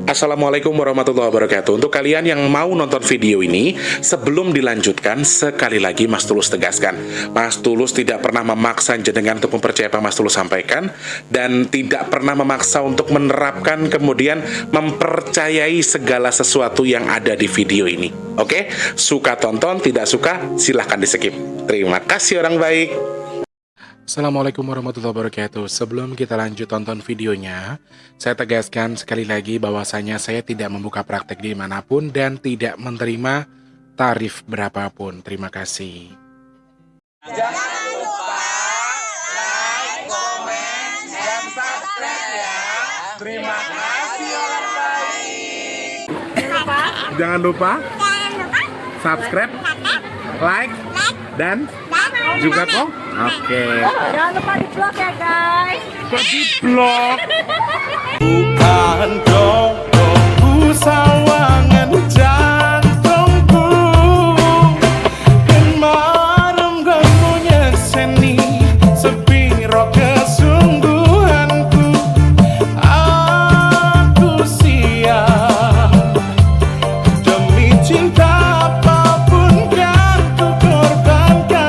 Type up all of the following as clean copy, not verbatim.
Assalamualaikum warahmatullahi wabarakatuh. Untuk kalian yang mau nonton video ini, sebelum dilanjutkan, sekali lagi Mas Tulus tegaskan, Mas Tulus tidak pernah memaksa jenengan untuk mempercayai apa Mas Tulus sampaikan, dan tidak pernah memaksa untuk menerapkan kemudian mempercayai segala sesuatu yang ada di video ini. Oke? Suka tonton, tidak suka silahkan di skip. Terima kasih orang baik. Assalamualaikum warahmatullahi wabarakatuh. Sebelum kita lanjut tonton videonya, saya tegaskan sekali lagi bahwasanya saya tidak membuka praktek dimanapun dan tidak menerima tarif berapapun. Terima kasih. Jangan lupa like, komen, dan subscribe ya. Terima kasih orang baik. Jangan lupa subscribe, like, dan juga kok. Oke. Jangan lupa di vlog ya guys. Kok di vlog? Bukan dong sawangan jantungku, kemarin kamu nyeseni sepiro kesungguhanku. Aku siap demi cinta apapun kan ku korbankan.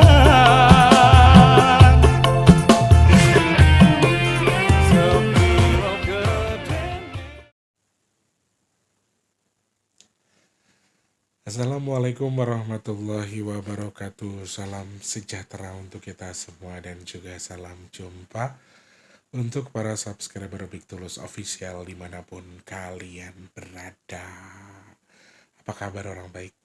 Sepiro gedenya. Assalamualaikum warahmatullahi wabarakatuh. Salam sejahtera untuk kita semua dan juga salam jumpa untuk para subscriber Big Tulus Official dimanapun kalian berada. Apa kabar orang baik?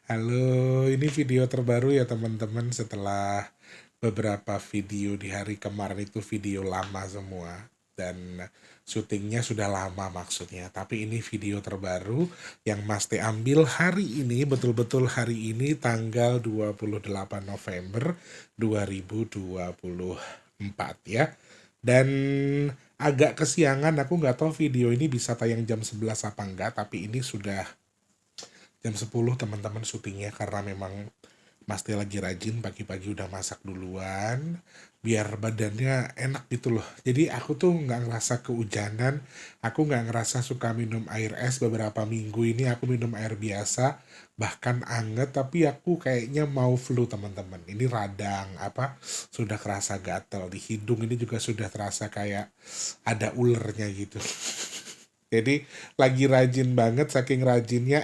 Halo, ini video terbaru ya teman-teman, setelah beberapa video di hari kemarin itu video lama semua dan syutingnya sudah lama maksudnya, tapi ini video terbaru yang Mas T ambil hari ini, betul-betul hari ini tanggal 28 November 2024 ya. Dan agak kesiangan, aku nggak tahu video ini bisa tayang jam 11 apa enggak, tapi ini sudah jam 10 teman-teman syutingnya, karena memang Mas T lagi rajin pagi-pagi udah masak duluan biar badannya enak gitu loh. Jadi aku tuh nggak ngerasa kehujanan, aku nggak ngerasa suka minum air es. Beberapa minggu ini aku minum air biasa, bahkan anget, tapi aku kayaknya mau flu teman-teman. Ini radang apa, sudah kerasa gatel di hidung, ini juga sudah terasa kayak ada ulernya gitu. Jadi lagi rajin banget, saking rajinnya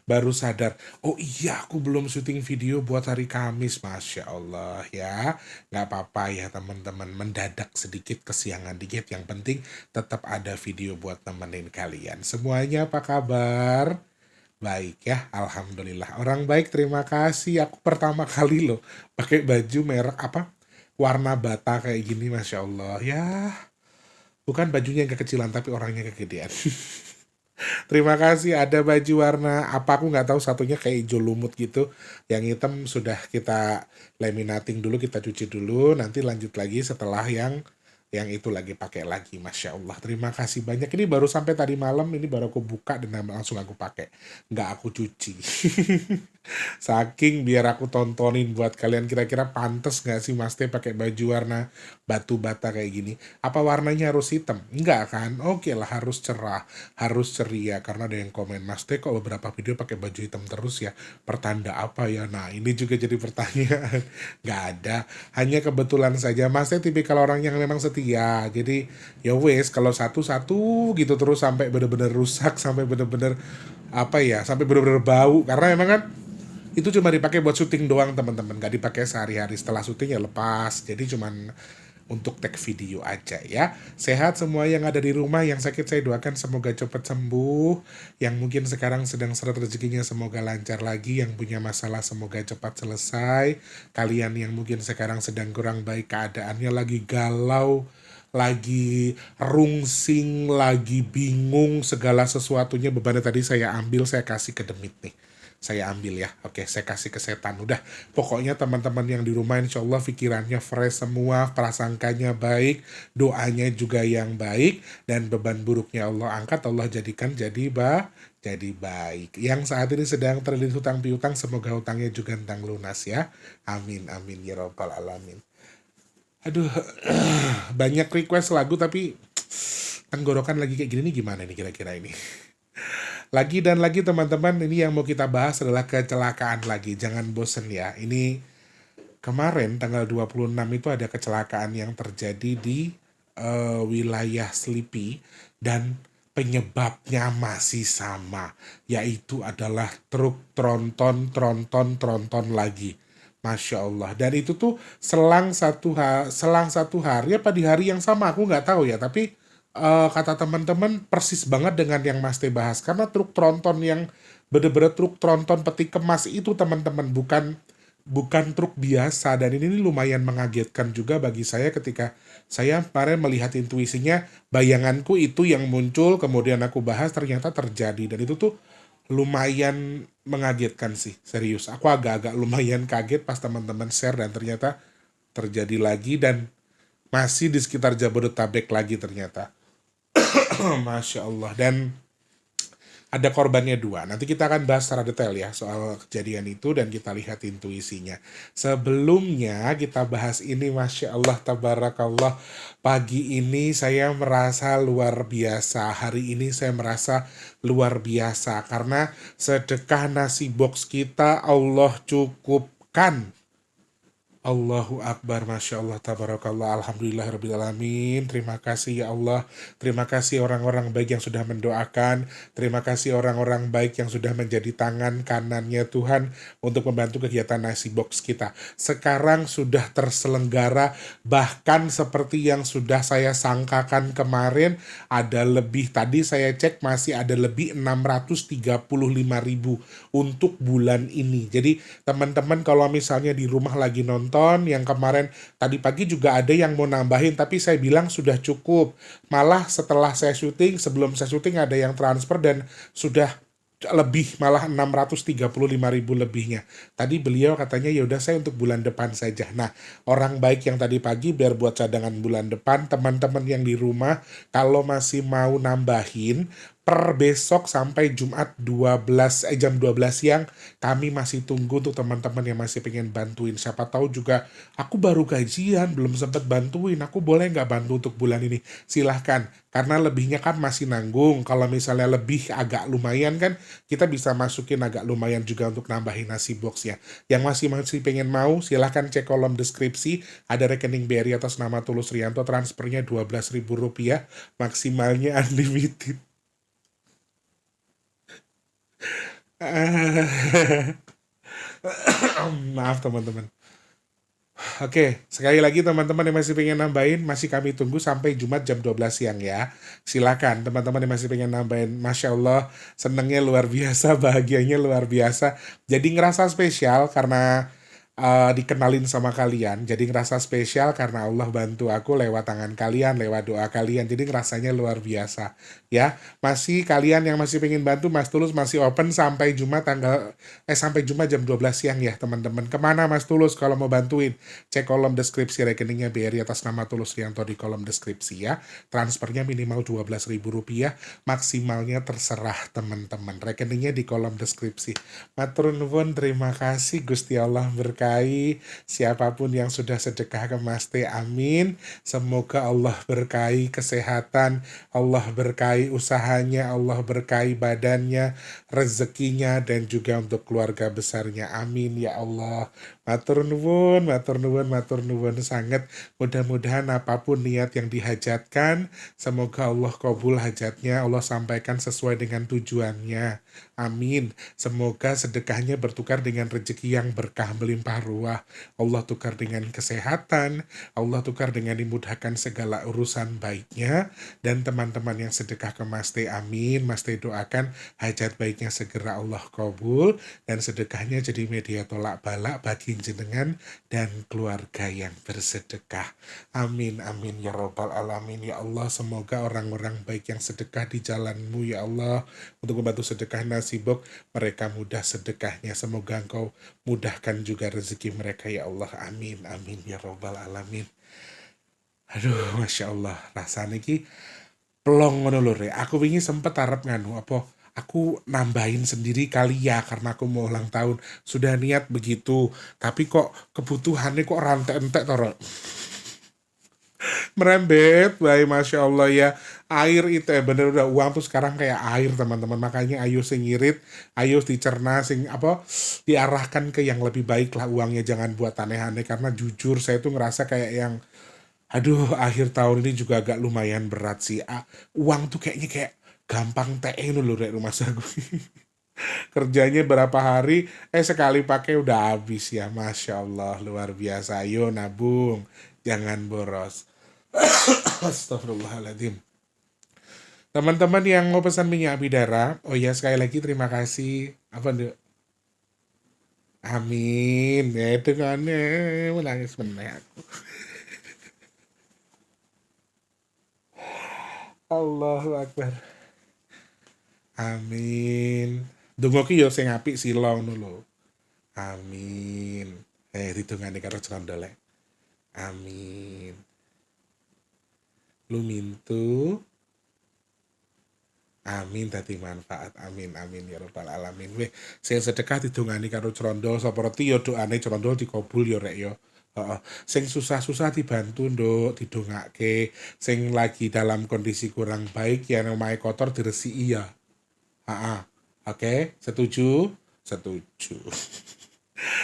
baru sadar, oh iya aku belum syuting video buat hari Kamis. Masya Allah ya, nggak apa-apa ya teman-teman, mendadak sedikit, kesiangan dikit, yang penting tetap ada video buat temenin kalian. Semuanya apa kabar? Baik ya, Alhamdulillah. Orang baik, terima kasih. Aku pertama kali loh pakai baju merek apa, warna bata kayak gini, Masya Allah ya. Bukan bajunya yang kekecilan, tapi orangnya kegedean. Terima kasih. Ada baju warna apa aku nggak tahu, satunya kayak hijau lumut gitu. Yang hitam sudah kita laminating dulu, kita cuci dulu. Nanti lanjut lagi setelah yang itu lagi pakai lagi. Masya Allah. Terima kasih banyak. Ini baru sampai tadi malam. Ini baru aku buka dan langsung aku pakai. Nggak aku cuci. Saking biar aku tontonin buat kalian, kira-kira pantas nggak sih Mas T pakai baju warna batu bata kayak gini? Apa warnanya harus hitam? Enggak kan? Oke lah, harus cerah, harus ceria. Karena ada yang komen, Mas T kok beberapa video pakai baju hitam terus ya? Pertanda apa ya? Nah ini juga jadi pertanyaan. Nggak ada, hanya kebetulan saja Mas T tipikal orang yang memang setia. Jadi ya wes, kalau satu-satu gitu terus sampai bener-bener rusak, sampai bener-bener apa ya, sampai bener-bener bau. Karena emang kan itu cuma dipakai buat syuting doang teman-teman, nggak dipakai sehari-hari. Setelah syuting ya lepas, jadi cuman untuk tag video aja ya. Sehat semua yang ada di rumah, yang sakit saya doakan semoga cepat sembuh, yang mungkin sekarang sedang seret rezekinya semoga lancar lagi, yang punya masalah semoga cepat selesai, kalian yang mungkin sekarang sedang kurang baik keadaannya, lagi galau, lagi rungsing, lagi bingung, segala sesuatunya, bebannya tadi saya ambil, saya kasih ke Demit nih. Saya ambil ya, oke, saya kasih ke setan. Udah, pokoknya teman-teman yang di rumah insya Allah pikirannya fresh semua, prasangkanya baik, doanya juga yang baik, dan beban buruknya Allah angkat, Allah jadikan jadi baik. Yang saat ini sedang terlilit hutang piutang, semoga hutangnya juga tentang lunas ya. Amin, amin, ya rabbal alamin. Aduh, banyak request lagu tapi tenggorokan lagi kayak gini nih gimana nih kira-kira ini. Lagi dan lagi teman-teman, ini yang mau kita bahas adalah kecelakaan lagi. Jangan bosen ya. Ini kemarin tanggal 26 itu ada kecelakaan yang terjadi di wilayah Selipi dan penyebabnya masih sama, yaitu adalah truk tronton lagi. Masya Allah. Dan itu tuh selang satu hari apa di hari yang sama aku nggak tahu ya. Tapi kata teman-teman persis banget dengan yang Mas Teh bahas. Karena truk tronton yang bener-bener truk tronton peti kemas itu teman-teman bukan truk biasa. Dan ini lumayan mengagetkan juga bagi saya ketika saya kemarin melihat intuisinya, bayanganku itu yang muncul, kemudian aku bahas ternyata terjadi. Dan itu tuh lumayan mengagetkan sih, serius. Aku agak-agak lumayan kaget pas teman-teman share dan ternyata terjadi lagi dan masih di sekitar Jabodetabek lagi ternyata. Masya Allah. Dan ada korbannya 2. Nanti kita akan bahas secara detail ya soal kejadian itu dan kita lihat intuisinya. Sebelumnya kita bahas ini, Masya Allah, Tabarakallah. Pagi ini saya merasa luar biasa. Hari ini saya merasa luar biasa. Karena sedekah nasi box kita Allah cukupkan. Allahu Akbar, Masya Allah, Tabarakallah, Alhamdulillahirrabbilalamin. Terima kasih ya Allah. Terima kasih orang-orang baik yang sudah mendoakan. Terima kasih orang-orang baik yang sudah menjadi tangan kanannya Tuhan untuk membantu kegiatan nasi box kita. Sekarang sudah terselenggara, bahkan seperti yang sudah saya sangkakan kemarin, ada lebih, tadi saya cek masih ada lebih 635.000 untuk bulan ini. Jadi teman-teman kalau misalnya di rumah lagi nonton, yang kemarin tadi pagi juga ada yang mau nambahin, tapi saya bilang sudah cukup. Malah setelah saya syuting, sebelum saya syuting ada yang transfer dan sudah lebih, malah 635.000 lebihnya. Tadi beliau katanya ya udah saya untuk bulan depan saja. Nah, orang baik yang tadi pagi biar buat cadangan bulan depan. Teman-teman yang di rumah kalau masih mau nambahin, per besok sampai Jumat jam 12 siang kami masih tunggu untuk teman-teman yang masih pengen bantuin. Siapa tahu juga aku baru gajian belum sempat bantuin, aku boleh nggak bantu untuk bulan ini? Silahkan, karena lebihnya kan masih nanggung. Kalau misalnya lebih agak lumayan kan kita bisa masukin agak lumayan juga untuk nambahin nasi box ya. Yang masih pengen mau silahkan cek kolom deskripsi, ada rekening BRI atas nama Tulus Rianto, transfernya Rp12.000, maksimalnya unlimited. Maaf teman-teman. Oke, sekali lagi teman-teman yang masih pengen nambahin, masih kami tunggu sampai Jumat jam 12 siang ya. Silakan teman-teman yang masih pengen nambahin. Masya Allah, senengnya luar biasa, bahagianya luar biasa. Jadi ngerasa spesial karena dikenalin sama kalian. Jadi ngerasa spesial karena Allah bantu aku lewat tangan kalian, lewat doa kalian. Jadi ngerasanya luar biasa. Ya, masih kalian yang masih pengen bantu, Mas Tulus masih open sampai Jumat sampai Jumat jam 12 siang ya, teman-teman. Kemana Mas Tulus kalau mau bantuin? Cek kolom deskripsi rekeningnya BRI atas nama Tulus Rianto di kolom deskripsi ya. Transfernya minimal Rp12.000, maksimalnya terserah teman-teman. Rekeningnya di kolom deskripsi. Matur nuwun, terima kasih, Gusti Allah berkati siapapun yang sudah sedekah ke Mas Teh, amin. Semoga Allah berkahi kesehatan, Allah berkahi usahanya, Allah berkahi badannya, rezekinya, dan juga untuk keluarga besarnya, amin ya Allah. Matur nuwun, matur nuwun, matur nuwun sangat. Mudah-mudahan apapun niat yang dihajatkan, semoga Allah kabul hajatnya, Allah sampaikan sesuai dengan tujuannya. Amin. Semoga sedekahnya bertukar dengan rezeki yang berkah melimpah ruah. Allah tukar dengan kesehatan, Allah tukar dengan dimudahkan segala urusan baiknya. Dan teman-teman yang sedekah ke Mas Teh, amin. Mas Teh doakan hajat baiknya segera Allah kabul, dan sedekahnya jadi media tolak balak bagi jenengan dan keluarga yang bersedekah. Amin, amin ya robbal alamin. Ya Allah, semoga orang-orang baik yang sedekah di jalanmu ya Allah, untuk membantu sedekah nasi box, mereka mudah sedekahnya. Semoga Engkau mudahkan juga rezeki mereka ya Allah. Amin, amin ya robbal alamin. Aduh, Masya Allah, rasanya ki plong ngono lho, Re. Aku wingi sempet arep nganu apa, aku nambahin sendiri kali ya karena aku mau ulang tahun. Sudah niat begitu, tapi kok kebutuhannya kok rantek-entek toro. Merembet, baik, Masya Allah ya. Air itu bener, udah uang tuh sekarang kayak air teman-teman. Makanya ayo sing ngirit, ayo dicerna, sing apa, diarahkan ke yang lebih baik lah uangnya. Jangan buat aneh-aneh. Karena jujur saya tuh ngerasa kayak yang, aduh, akhir tahun ini juga agak lumayan berat sih. Uang tuh kayaknya kayak gampang teh loh dari rumah sagu. Kerjanya berapa hari, sekali pakai udah habis ya. Masya Allah, luar biasa. Ayo nabung, jangan boros. Astagfirullahaladzim. Teman-teman yang mau pesan minyak bidara, oh ya sekali lagi terima kasih. Apa tuh? Amin. Ya itu kan, menangis meneh aku. Allahu Akbar. Amin. Donga ki yo sing apik sila ngono lho. Amin. Ditungani karo crondole. Amin. Lumintu. Amin dadi manfaat. Amin amin ya rabbal alamin. Weh, sing sedekah didongani karo crondol sapa reti ya doane crondol dikabul ya rek ya. Heeh. Sing susah-susah dibantu nduk, didongake. Sing lagi dalam kondisi kurang baik ya omahe kotor diresiki ya. Heeh. Oke, setuju? Setuju.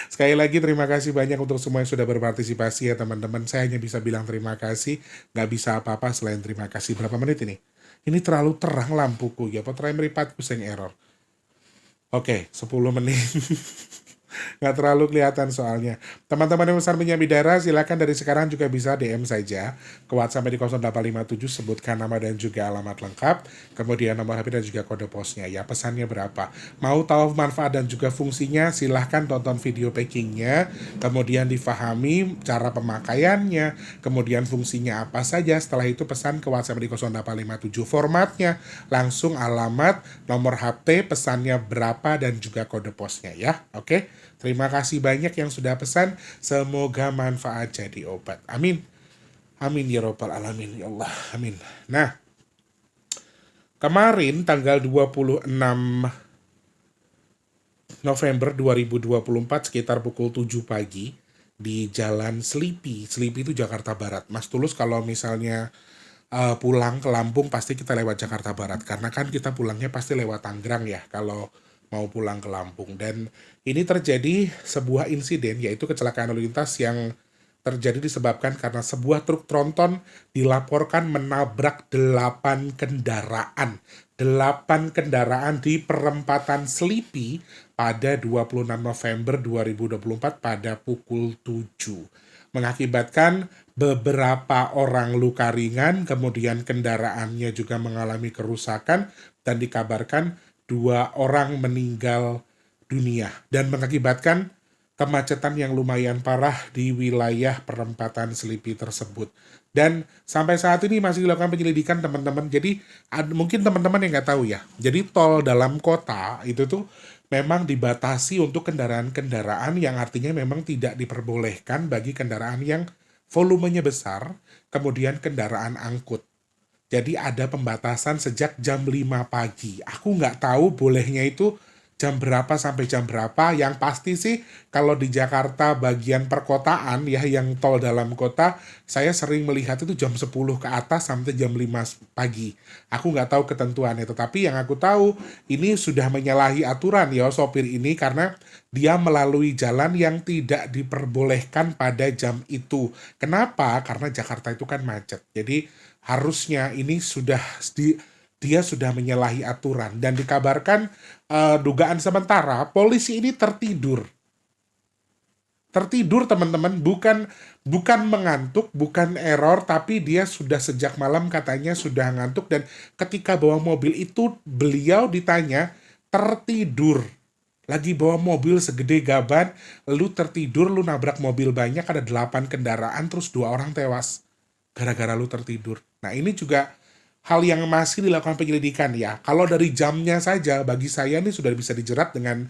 Sekali lagi terima kasih banyak untuk semua yang sudah berpartisipasi ya teman-teman. Saya hanya bisa bilang terima kasih, nggak bisa apa-apa selain terima kasih. Berapa menit ini? Ini terlalu terang lampuku ya, potret meripatku sing error. Oke, 10 menit. Nggak terlalu kelihatan soalnya. Teman-teman yang besar minyak bidara, silakan dari sekarang juga bisa DM saja ke WhatsApp di 0857, sebutkan nama dan juga alamat lengkap, kemudian nomor HP dan juga kode posnya ya, pesannya berapa. Mau tahu manfaat dan juga fungsinya, silahkan tonton video packingnya, kemudian difahami cara pemakaiannya, kemudian fungsinya apa saja. Setelah itu pesan ke WhatsApp di 0857, formatnya langsung alamat, nomor HP, pesannya berapa dan juga kode posnya ya. Oke. Terima kasih banyak yang sudah pesan. Semoga manfaat jadi obat. Amin. Amin ya rabbal alamin ya Allah. Amin. Nah, kemarin tanggal 26 November 2024 sekitar pukul 7 pagi di Jalan Selipi. Selipi itu Jakarta Barat. Mas Tulus kalau misalnya pulang ke Lampung pasti kita lewat Jakarta Barat. Karena kan kita pulangnya pasti lewat Tangerang ya kalau mau pulang ke Lampung. Dan ini terjadi sebuah insiden, yaitu kecelakaan lalu lintas yang terjadi disebabkan karena sebuah truk tronton dilaporkan menabrak 8 kendaraan. 8 kendaraan di perempatan Selipi pada 26 November 2024 pada pukul 7. Mengakibatkan beberapa orang luka ringan, kemudian kendaraannya juga mengalami kerusakan, dan dikabarkan 2 orang meninggal dunia dan mengakibatkan kemacetan yang lumayan parah di wilayah perempatan Selipi tersebut. Dan sampai saat ini masih dilakukan penyelidikan teman-teman. Jadi mungkin teman-teman yang nggak tahu ya. Jadi tol dalam kota itu tuh memang dibatasi untuk kendaraan-kendaraan yang artinya memang tidak diperbolehkan bagi kendaraan yang volumenya besar, kemudian kendaraan angkut. Jadi ada pembatasan sejak jam 5 pagi. Aku nggak tahu bolehnya itu jam berapa sampai jam berapa. Yang pasti sih kalau di Jakarta bagian perkotaan ya, yang tol dalam kota, saya sering melihat itu jam 10 ke atas sampai jam 5 pagi. Aku nggak tahu ketentuannya, tetapi yang aku tahu ini sudah menyalahi aturan ya sopir ini, karena dia melalui jalan yang tidak diperbolehkan pada jam itu. Kenapa? Karena Jakarta itu kan macet. Jadi harusnya ini dia sudah menyalahi aturan, dan dikabarkan dugaan sementara polisi ini tertidur teman-teman, bukan mengantuk, bukan error, tapi dia sudah sejak malam katanya sudah ngantuk, dan ketika bawa mobil itu beliau ditanya tertidur. Lagi bawa mobil segede gaban, lu tertidur, lu nabrak mobil banyak, ada 8 kendaraan, terus 2 orang tewas gara-gara lu tertidur. Nah ini juga hal yang masih dilakukan penyelidikan ya. Kalau dari jamnya saja, bagi saya ini sudah bisa dijerat dengan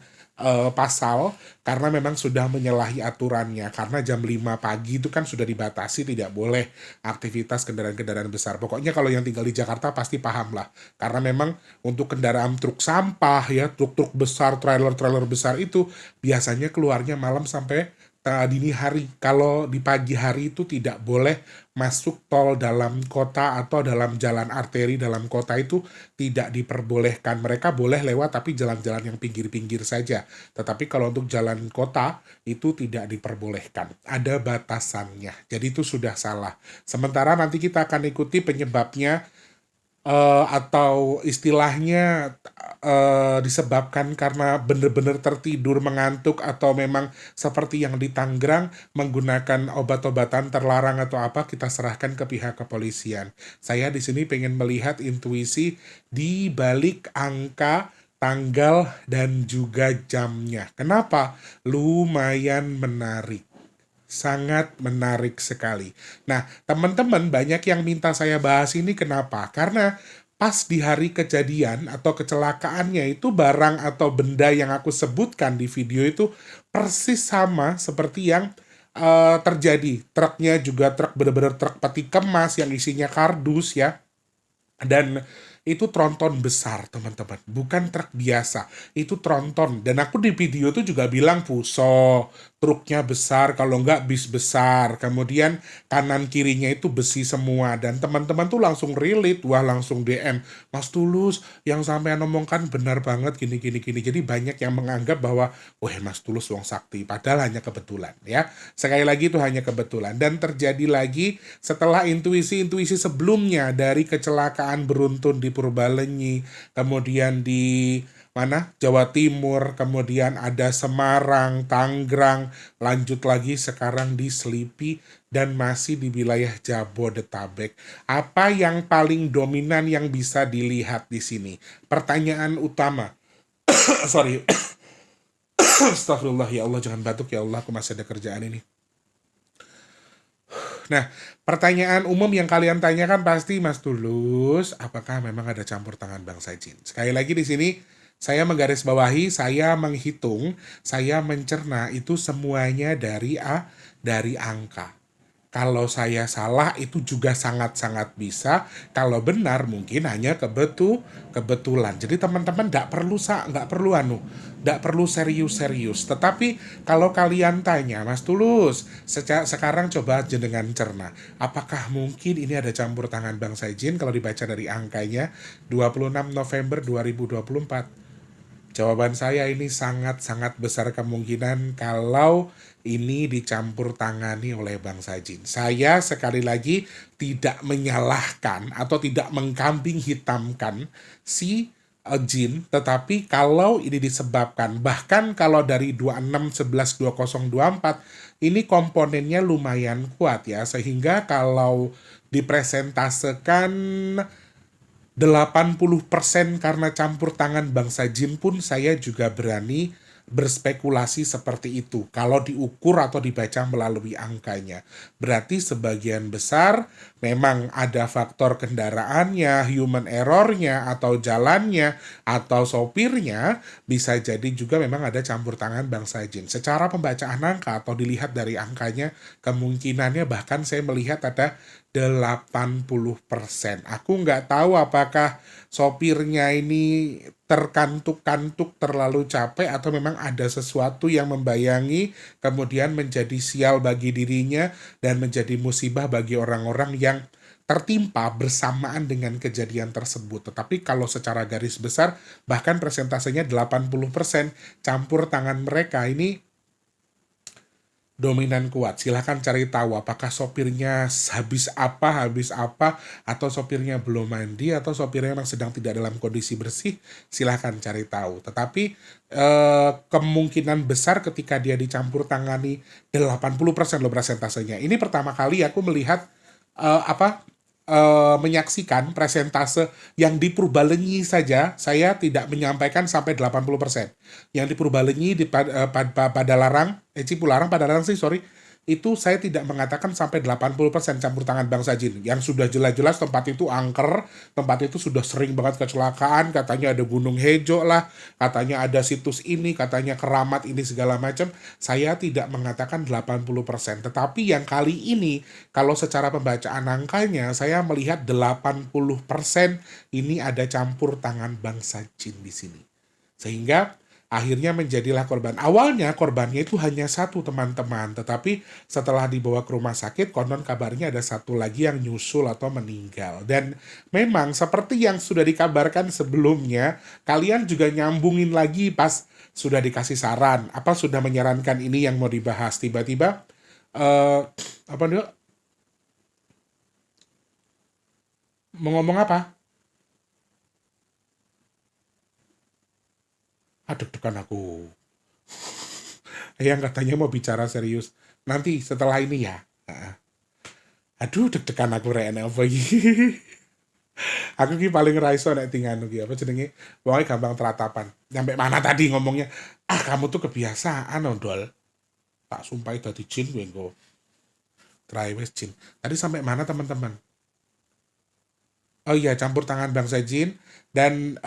pasal, karena memang sudah menyalahi aturannya. Karena jam 5 pagi itu kan sudah dibatasi, tidak boleh aktivitas kendaraan-kendaraan besar. Pokoknya kalau yang tinggal di Jakarta pasti paham lah. Karena memang untuk kendaraan truk sampah ya, truk-truk besar, trailer-trailer besar itu biasanya keluarnya malam sampai dini hari. Kalau di pagi hari itu tidak boleh masuk tol dalam kota atau dalam jalan arteri dalam kota itu tidak diperbolehkan. Mereka boleh lewat tapi jalan-jalan yang pinggir-pinggir saja. Tetapi kalau untuk jalan kota itu tidak diperbolehkan. Ada batasannya. Jadi itu sudah salah. Sementara nanti kita akan ikuti penyebabnya atau istilahnya disebabkan karena benar-benar tertidur mengantuk atau memang seperti yang di Tangerang menggunakan obat-obatan terlarang atau apa, kita serahkan ke pihak kepolisian. Saya di sini pengen melihat intuisi di balik angka, tanggal, dan juga jamnya. Kenapa? Lumayan menarik. Sangat menarik sekali. Nah, teman-teman banyak yang minta saya bahas ini kenapa? Karena pas di hari kejadian atau kecelakaannya itu barang atau benda yang aku sebutkan di video itu persis sama seperti yang terjadi. Truknya juga truk bener-bener truk peti kemas yang isinya kardus ya. Dan itu tronton besar teman-teman, bukan truk biasa, itu tronton. Dan aku di video itu juga bilang Puso, truknya besar, kalau enggak bis besar, kemudian kanan kirinya itu besi semua. Dan teman-teman tuh langsung relate, wah langsung DM, Mas Tulus yang sampean omongkan benar banget gini. Jadi banyak yang menganggap bahwa wah Mas Tulus wong sakti, padahal hanya kebetulan ya. Sekali lagi itu hanya kebetulan. Dan terjadi lagi setelah intuisi-intuisi sebelumnya dari kecelakaan beruntun di Purbalenyi, kemudian di mana? Jawa Timur, kemudian ada Semarang, Tangerang, lanjut lagi sekarang di Selipi dan masih di wilayah Jabodetabek. Apa yang paling dominan yang bisa dilihat di sini? Pertanyaan utama. Sorry. Astagfirullah ya Allah, jangan batuk ya Allah, aku masih ada kerjaan ini. Nah, pertanyaan umum yang kalian tanyakan pasti, Mas Tulus, apakah memang ada campur tangan bangsa jin? Sekali lagi di sini, saya menggarisbawahi, saya menghitung, saya mencerna itu semuanya dari angka. Kalau saya salah itu juga sangat-sangat bisa. Kalau benar mungkin hanya kebetulan. Jadi teman-teman nggak perlu serius-serius. Tetapi kalau kalian tanya, Mas Tulus, sekarang coba jenengan cerna. Apakah mungkin ini ada campur tangan bangsa jin kalau dibaca dari angkanya 26 November 2024? Jawaban saya ini sangat-sangat besar kemungkinan kalau ini dicampur tangani oleh bangsa jin. Saya sekali lagi tidak menyalahkan atau tidak mengkambing hitamkan si jin, tetapi kalau ini disebabkan, bahkan kalau dari 26/11/2024 ini komponennya lumayan kuat ya, sehingga kalau dipresentasekan 80% karena campur tangan bangsa jin pun saya juga berani berspekulasi seperti itu. Kalau diukur atau dibaca melalui angkanya. Berarti sebagian besar memang ada faktor kendaraannya, human errornya, atau jalannya, atau sopirnya. Bisa jadi juga memang ada campur tangan bangsa jin. Secara pembacaan angka atau dilihat dari angkanya, kemungkinannya bahkan saya melihat ada 80%. Aku nggak tahu apakah sopirnya ini terkantuk-kantuk terlalu capek atau memang ada sesuatu yang membayangi kemudian menjadi sial bagi dirinya dan menjadi musibah bagi orang-orang yang tertimpa bersamaan dengan kejadian tersebut. Tetapi kalau secara garis besar bahkan persentasenya 80% campur tangan mereka ini dominan kuat. Silahkan cari tahu apakah sopirnya habis apa, atau sopirnya belum mandi, atau sopirnya memang sedang tidak dalam kondisi bersih. Silahkan cari tahu. Tetapi kemungkinan besar ketika dia dicampur tangani 80% loh persentasenya. Ini pertama kali aku melihat menyaksikan presentase yang di Purbalenyi saja, saya tidak menyampaikan sampai 80%. Yang di Purbalenyi, di Padalarang, Cipularang, Padalarang sih, sorry, itu saya tidak mengatakan sampai 80% campur tangan bangsa jin. Yang sudah jelas-jelas tempat itu angker, tempat itu sudah sering banget kecelakaan, katanya ada Gunung Hejo lah, katanya ada situs ini, katanya keramat ini segala macam. Saya tidak mengatakan 80%. Tetapi yang kali ini, kalau secara pembacaan angkanya, saya melihat 80% ini ada campur tangan bangsa jin di sini. Sehingga akhirnya menjadilah korban. Awalnya korbannya itu hanya satu teman-teman, tetapi setelah dibawa ke rumah sakit, konon kabarnya ada satu lagi yang nyusul atau meninggal. Dan memang seperti yang sudah dikabarkan sebelumnya, kalian juga nyambungin lagi pas sudah dikasih saran, apa sudah menyarankan ini yang mau dibahas. Tiba-tiba, apa nih? Mau ngomong apa? Aduh, deg-degan aku. Yang katanya mau bicara serius. Nanti setelah ini ya. Aduh, deg-degan aku rek nek apa iki. Aku ki paling raiso nek tinggal ki apa jenenge? Wong gampang teratapan. Nyampe mana tadi ngomongnya? Ah, kamu tuh kebiasaan ondol. Tak sumpahi dadi jin kowe engko. Try wis jin. Tadi sampai mana teman-teman? Oh iya, campur tangan bangsa jin. Dan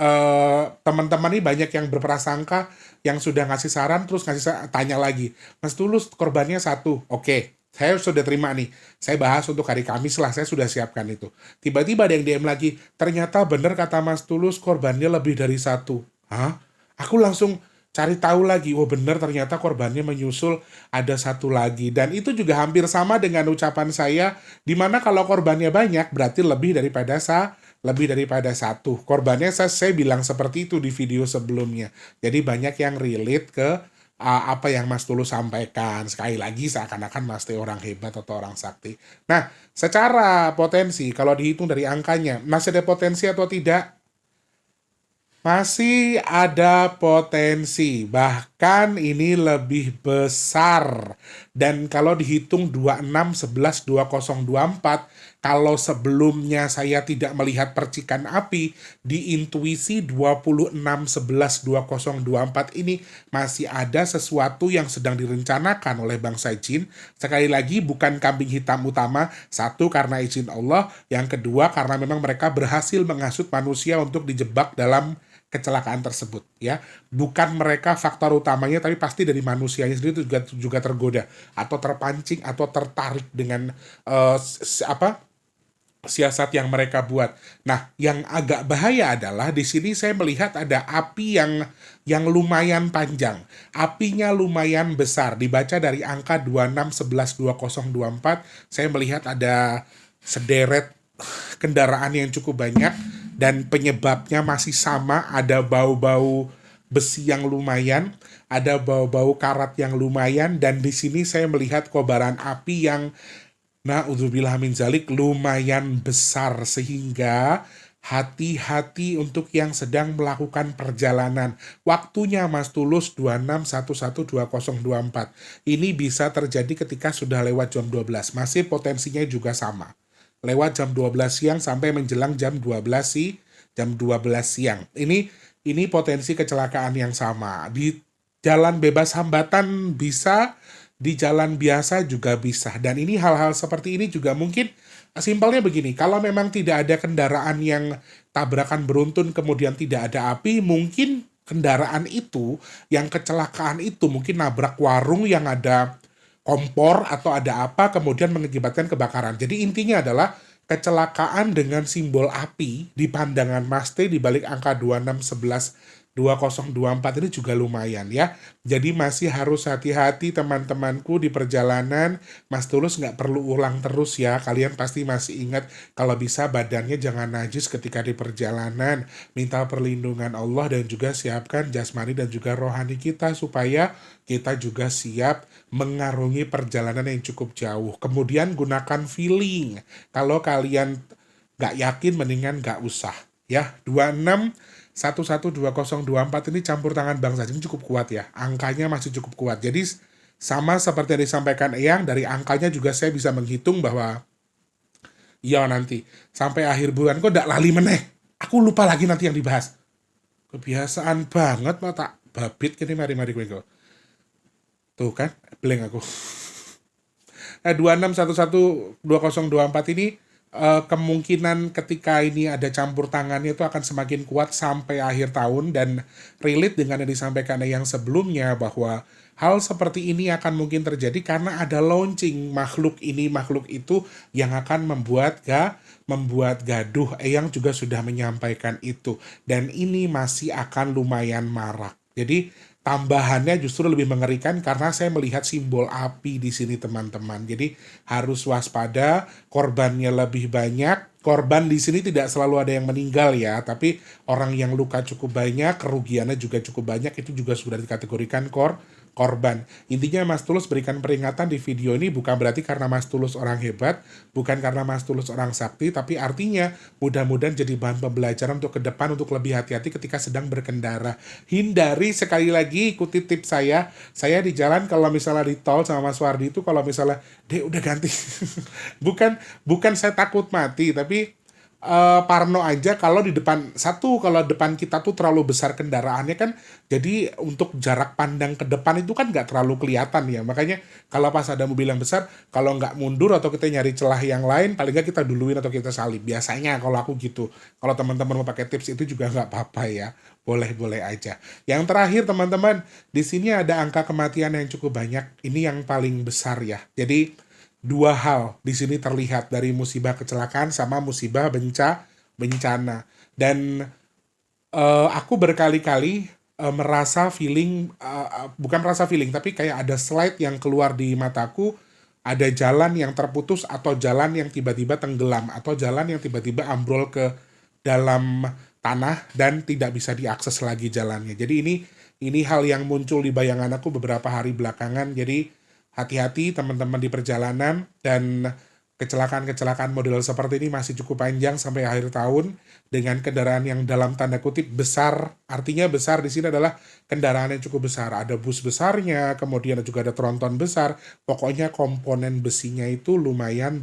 teman-teman ini banyak yang berprasangka yang sudah ngasih saran terus tanya lagi. Mas Tulus korbannya satu. Oke, saya sudah terima nih. Saya bahas untuk hari Kamis lah, saya sudah siapkan itu. Tiba-tiba ada yang DM lagi. Ternyata benar kata Mas Tulus korbannya lebih dari satu. Hah? Aku langsung cari tahu lagi. Oh benar ternyata korbannya menyusul ada satu lagi. Dan itu juga hampir sama dengan ucapan saya. Dimana kalau korbannya banyak berarti lebih daripada satu. Korbannya saya bilang seperti itu di video sebelumnya. Jadi banyak yang relate ke apa yang Mas Tulus sampaikan. Sekali lagi seakan-akan Mas Teh orang hebat atau orang sakti. Nah, secara potensi kalau dihitung dari angkanya, masih ada potensi atau tidak? Masih ada potensi, bahkan ini lebih besar. Dan kalau dihitung 26, 11, 20, 24, kalau sebelumnya saya tidak melihat percikan api, di intuisi 26, 11, 20, 24 ini masih ada sesuatu yang sedang direncanakan oleh bangsa jin. Sekali lagi bukan kambing hitam utama, satu karena izin Allah, yang kedua karena memang mereka berhasil menghasut manusia untuk dijebak dalam kecelakaan tersebut ya, bukan mereka faktor utamanya, tapi pasti dari manusianya sendiri itu juga tergoda atau terpancing atau tertarik dengan siasat yang mereka buat. Nah, yang agak bahaya adalah di sini saya melihat ada api yang lumayan panjang, apinya lumayan besar. Dibaca dari angka 26, 11, 20, 24, saya melihat ada sederet kendaraan yang cukup banyak. Dan penyebabnya masih sama, ada bau-bau besi yang lumayan, ada bau-bau karat yang lumayan, dan di sini saya melihat kobaran api yang na'udzubillah min zalik lumayan besar, sehingga hati-hati untuk yang sedang melakukan perjalanan. Waktunya Mas Tulus 26, 11, 20, 24. Ini bisa terjadi ketika sudah lewat jam 12. Masih potensinya juga sama. Lewat jam 12 siang sampai menjelang jam 12 siang. Ini potensi kecelakaan yang sama. Di jalan bebas hambatan bisa, di jalan biasa juga bisa. Dan ini hal-hal seperti ini juga mungkin simpelnya begini, kalau memang tidak ada kendaraan yang tabrakan beruntun kemudian tidak ada api, mungkin kendaraan itu yang kecelakaan itu mungkin nabrak warung yang ada kompor atau ada apa kemudian mengakibatkan kebakaran. Jadi intinya adalah kecelakaan dengan simbol api di pandangan Mas T di balik angka 26, 11, 20, 24 ini juga lumayan ya. Jadi masih harus hati-hati teman-temanku di perjalanan. Mas Tulus nggak perlu ulang terus ya. Kalian pasti masih ingat kalau bisa badannya jangan najis ketika di perjalanan. Minta perlindungan Allah dan juga siapkan jasmani dan juga rohani kita supaya kita juga siap mengarungi perjalanan yang cukup jauh. Kemudian gunakan feeling. Kalau kalian nggak yakin mendingan nggak usah ya. 26, 11, 20, 24 ini campur tangan bangsa jin cukup kuat ya. Angkanya masih cukup kuat. Jadi sama seperti yang disampaikan Eyang, dari angkanya juga saya bisa menghitung bahwa ya nanti sampai akhir bulan kok ndak lali meneh. Aku lupa lagi nanti yang dibahas. Kebiasaan banget mata babit kini mari-mari gue. Tuh kan, blank aku. 26, 11, 20, 24 ini kemungkinan ketika ini ada campur tangannya itu akan semakin kuat sampai akhir tahun, dan relate dengan yang disampaikan yang sebelumnya bahwa hal seperti ini akan mungkin terjadi karena ada launching makhluk ini makhluk itu yang akan membuat gaduh. Eyang juga sudah menyampaikan itu, dan ini masih akan lumayan marak. Jadi tambahannya justru lebih mengerikan karena saya melihat simbol api di sini teman-teman. Jadi harus waspada, korbannya lebih banyak. Korban di sini tidak selalu ada yang meninggal ya, tapi orang yang luka cukup banyak, kerugiannya juga cukup banyak, itu juga sudah dikategorikan korban. Intinya Mas Tulus berikan peringatan di video ini bukan berarti karena Mas Tulus orang hebat, bukan karena Mas Tulus orang sakti, tapi artinya mudah-mudahan jadi bahan pembelajaran untuk ke depan untuk lebih hati-hati ketika sedang berkendara. Hindari, sekali lagi ikuti tips saya. Saya di jalan kalau misalnya di tol sama Mas Wardi itu kalau misalnya, "Dek udah ganti." bukan saya takut mati, tapi parno aja kalau di depan kalau depan kita tuh terlalu besar kendaraannya kan, jadi untuk jarak pandang ke depan itu kan nggak terlalu kelihatan ya, makanya kalau pas ada mobil yang besar, kalau nggak mundur atau kita nyari celah yang lain, paling nggak kita duluin atau kita salip, biasanya kalau aku gitu. Kalau teman-teman mau pakai tips itu juga nggak apa-apa ya, boleh-boleh aja. Yang terakhir teman-teman, di sini ada angka kematian yang cukup banyak, ini yang paling besar ya, jadi dua hal di sini terlihat dari musibah kecelakaan sama musibah bencana. Dan aku berkali-kali merasa feeling, bukan merasa feeling, tapi kayak ada slide yang keluar di mataku, ada jalan yang terputus atau jalan yang tiba-tiba tenggelam atau jalan yang tiba-tiba ambrol ke dalam tanah dan tidak bisa diakses lagi jalannya. Jadi ini hal yang muncul di bayangan aku beberapa hari belakangan. Jadi hati-hati teman-teman di perjalanan, dan kecelakaan-kecelakaan model seperti ini masih cukup panjang sampai akhir tahun dengan kendaraan yang dalam tanda kutip besar. Artinya besar di sini adalah kendaraan yang cukup besar. Ada bus besarnya, kemudian juga ada tronton besar. Pokoknya komponen besinya itu lumayan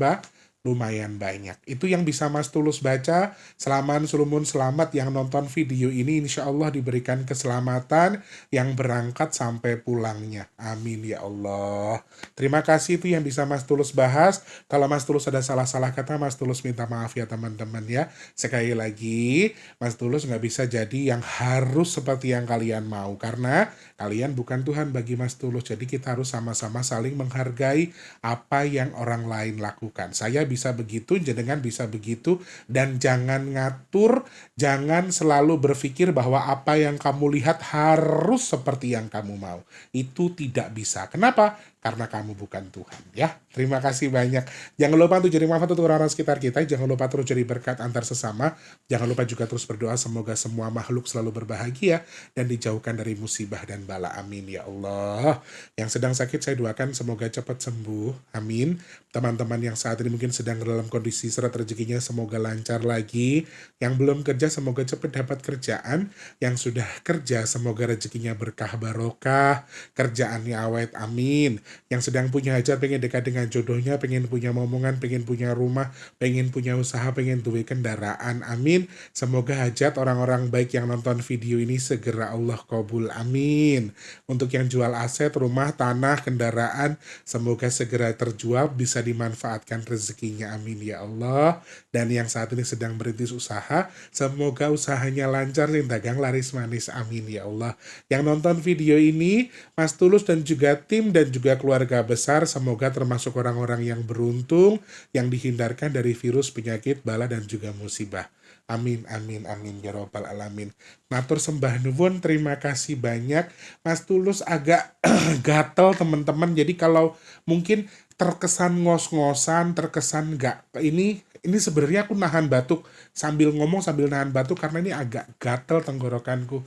banyak. Itu yang bisa Mas Tulus baca. Selamat yang nonton video ini, insya Allah diberikan keselamatan yang berangkat sampai pulangnya. Amin ya Allah. Terima kasih, itu yang bisa Mas Tulus bahas. Kalau Mas Tulus ada salah-salah kata, Mas Tulus minta maaf ya teman-teman ya. Sekali lagi, Mas Tulus nggak bisa jadi yang harus seperti yang kalian mau, karena kalian bukan Tuhan bagi Mas Tulus. Jadi kita harus sama-sama saling menghargai apa yang orang lain lakukan. Saya bisa begitu, jenengan bisa begitu, dan jangan ngatur, jangan selalu berpikir bahwa apa yang kamu lihat harus seperti yang kamu mau. Itu tidak bisa. Kenapa? Karena kamu bukan Tuhan ya. Terima kasih banyak. Jangan lupa untuk jadi manfaat untuk orang-orang sekitar kita. Jangan lupa terus jadi berkat antar sesama. Jangan lupa juga terus berdoa semoga semua makhluk selalu berbahagia dan dijauhkan dari musibah dan bala. Amin ya Allah. Yang sedang sakit saya doakan semoga cepat sembuh. Amin. Teman-teman yang saat ini mungkin sedang dalam kondisi seret rezekinya semoga lancar lagi. Yang belum kerja semoga cepat dapat kerjaan. Yang sudah kerja semoga rezekinya berkah barokah, kerjaannya awet. Amin. Yang sedang punya hajat, pengen dekat dengan jodohnya, pengen punya momongan, pengen punya rumah, pengen punya usaha, pengen duwe kendaraan. Amin. Semoga hajat orang-orang baik yang nonton video ini segera Allah kabul. Amin. Untuk yang jual aset, rumah, tanah, kendaraan, semoga segera terjual, bisa dimanfaatkan rezekinya. Amin ya Allah. Dan yang saat ini sedang merintis usaha, semoga usahanya lancar, dagang laris manis. Amin ya Allah. Yang nonton video ini, Mas Tulus dan juga tim dan juga keluarga besar, semoga termasuk orang-orang yang beruntung, yang dihindarkan dari virus, penyakit, bala, dan juga musibah. Amin, amin, amin, ya robbal alamin. Matur sembah nuwun, terima kasih banyak. Mas Tulus agak gatel teman-teman, jadi kalau mungkin terkesan ngos-ngosan, terkesan nggak, ini sebenarnya aku nahan batuk, sambil ngomong sambil nahan batuk, karena ini agak gatel tenggorokanku.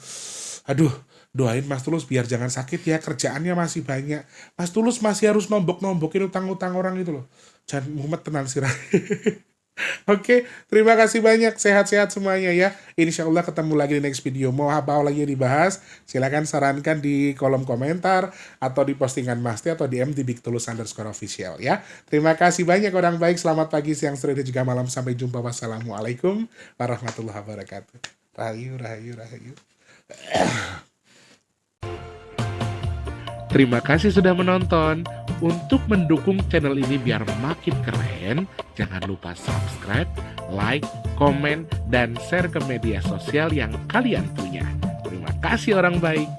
Aduh, doain Mas Tulus biar jangan sakit ya, kerjaannya masih banyak. Mas Tulus masih harus nombok-nombokin utang-utang orang itu loh. Jangan mumet tenang sirah. Oke, terima kasih banyak. Sehat-sehat semuanya ya. Insya Allah ketemu lagi di next video. Mau apa lagi yang dibahas? Silahkan sarankan di kolom komentar atau di postingan Mas T atau DM di @bigtulus_official ya. Terima kasih banyak orang baik. Selamat pagi, siang, sore, dan juga malam. Sampai jumpa. Wassalamualaikum warahmatullahi wabarakatuh. Rahayu, rahayu, rahayu. Terima kasih sudah menonton. Untuk mendukung channel ini biar makin keren, jangan lupa subscribe, like, komen, dan share ke media sosial yang kalian punya. Terima kasih orang baik.